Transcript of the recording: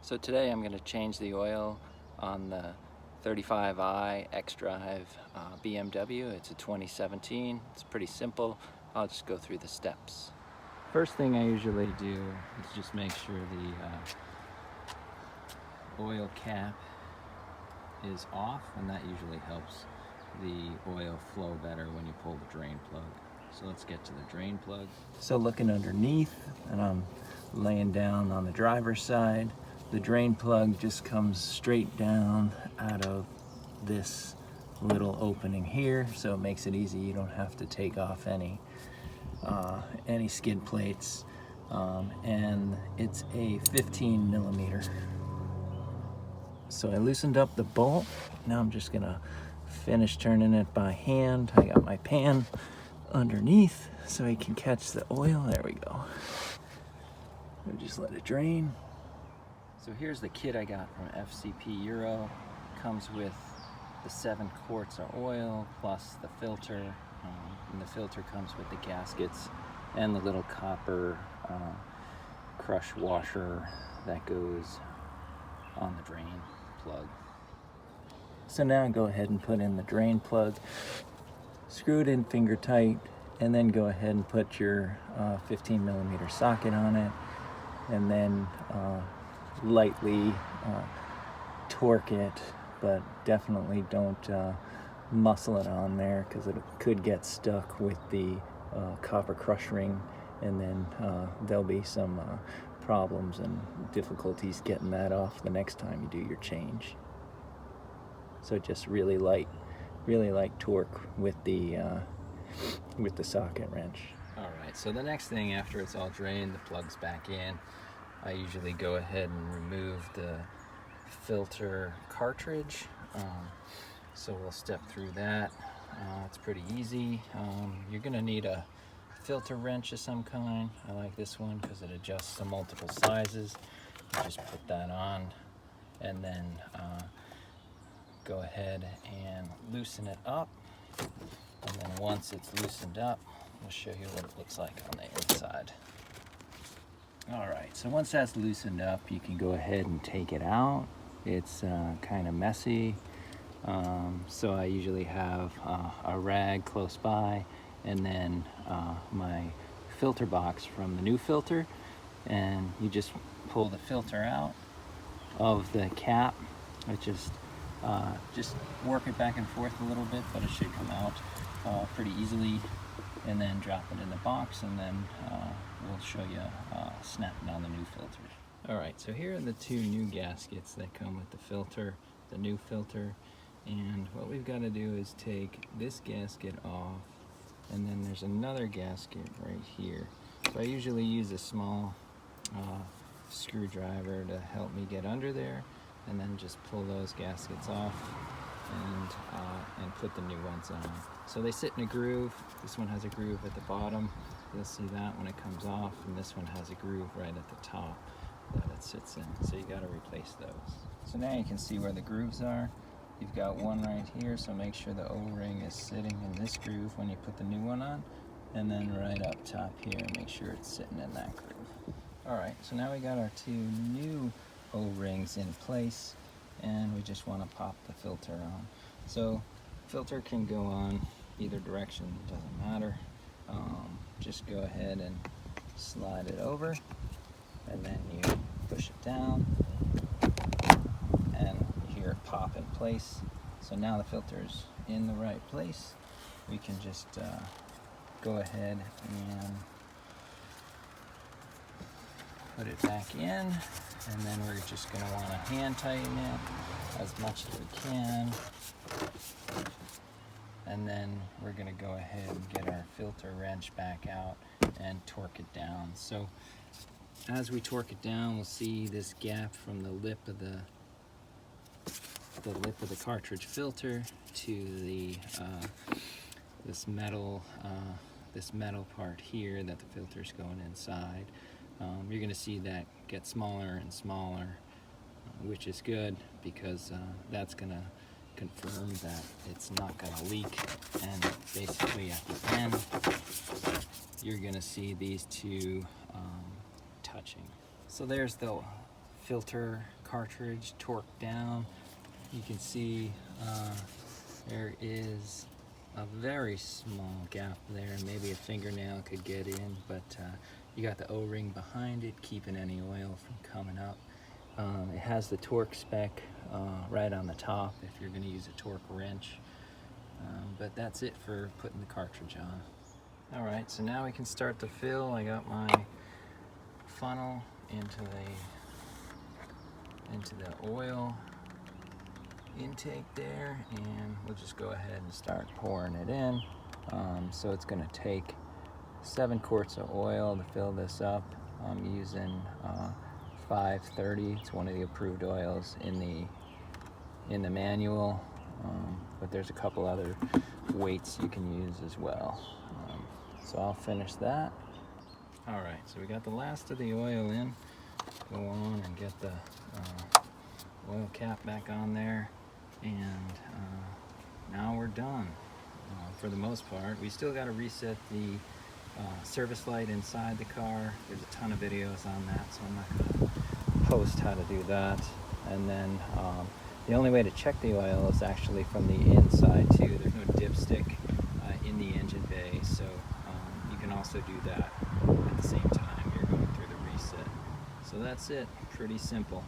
So today I'm going to change the oil on the 35i xDrive BMW. It's a 2017. It's pretty simple. I'll just go through the steps. First thing I usually do is just make sure the oil cap is off, and that usually helps the oil flow better when you pull the drain plug. So let's get to the drain plug. So looking underneath, and I'm laying down on the driver's side, the drain plug just comes straight down out of this little opening here, so it makes it easy. You don't have to take off any skid plates, and it's a 15 millimeter. So I loosened up the bolt. Now I'm just gonna finish turning it by hand. I got my pan underneath so I can catch the oil. There we go. And just let it drain. So here's the kit I got from FCP Euro. Comes with the 7 quarts of oil plus the filter, and the filter comes with the gaskets and the little copper crush washer that goes on the drain plug. So now go ahead and put in the drain plug, screw it in finger tight, and then go ahead and put your 15 millimeter socket on it, and then lightly torque it, but definitely don't muscle it on there, because it could get stuck with the copper crush ring, and then there'll be some problems and difficulties getting that off the next time you do your change. So just really light torque with the socket wrench. All right, so the next thing after it's all drained, the plug's back in, I usually go ahead and remove the filter cartridge. So we'll step through that. It's pretty easy. You're gonna need a filter wrench of some kind. I like this one because it adjusts to multiple sizes. You just put that on, and then go ahead and loosen it up. And then once it's loosened up, I'll show you what it looks like on the inside. All right, so once that's loosened up, you can go ahead and take it out. It's kind of messy, so I usually have a rag close by, and then my filter box from the new filter, and you just pull the filter out of the cap. It just work it back and forth a little bit, but it should come out pretty easily, and then drop it in the box, and then we'll show you snapping on the new filter. All right, so here are the 2 new gaskets that come with the filter, the new filter, and what we've got to do is take this gasket off, and then there's another gasket right here. So I usually use a small screwdriver to help me get under there, and then just pull those gaskets off and put the new ones on. So they sit in a groove. This one has a groove at the bottom. You'll see that when it comes off, and this one has a groove right at the top that it sits in. So you got to replace those. So now you can see where the grooves are. You've got one right here, so make sure the O-ring is sitting in this groove when you put the new one on, and then right up top here, make sure it's sitting in that groove. All right, so now we got our 2 new O-rings in place, and we just want to pop the filter on. So filter can go on either direction, doesn't matter. Just go ahead and slide it over, and then you push it down, and you hear it pop in place. So now the filter's in the right place. We can just go ahead and put it back in, and then we're just going to want to hand tighten it as much as we can, and then we're going to go ahead and get our filter wrench back out and torque it down. So as we torque it down, we'll see this gap from the lip of the cartridge filter to the this metal part here that the filter's going inside. You're going to see that get smaller and smaller, which is good, because that's going to confirm that it's not going to leak. And basically at the end, you're going to see these 2 touching. So there's the filter cartridge torqued down. You can see there is a very small gap there, maybe a fingernail could get in, but you got the O-ring behind it keeping any oil from coming up. It has the torque spec right on the top if you're going to use a torque wrench. But that's it for putting the cartridge on. Alright, so now we can start to fill. I got my funnel into the oil intake there, and we'll just go ahead and start pouring it in. So it's going to take 7 quarts of oil to fill this up. I'm using 530. It's one of the approved oils in the manual, but there's a couple other weights you can use as well. So I'll finish that. Alright, so we got the last of the oil in. Go on and get the oil cap back on there, and now we're done for the most part. We still got to reset the service light inside the car. There's a ton of videos on that, so I'm not going to post how to do that. And then the only way to check the oil is actually from the inside too. There's no dipstick in the engine bay, so you can also do that at the same time you're going through the reset. So that's it, pretty simple.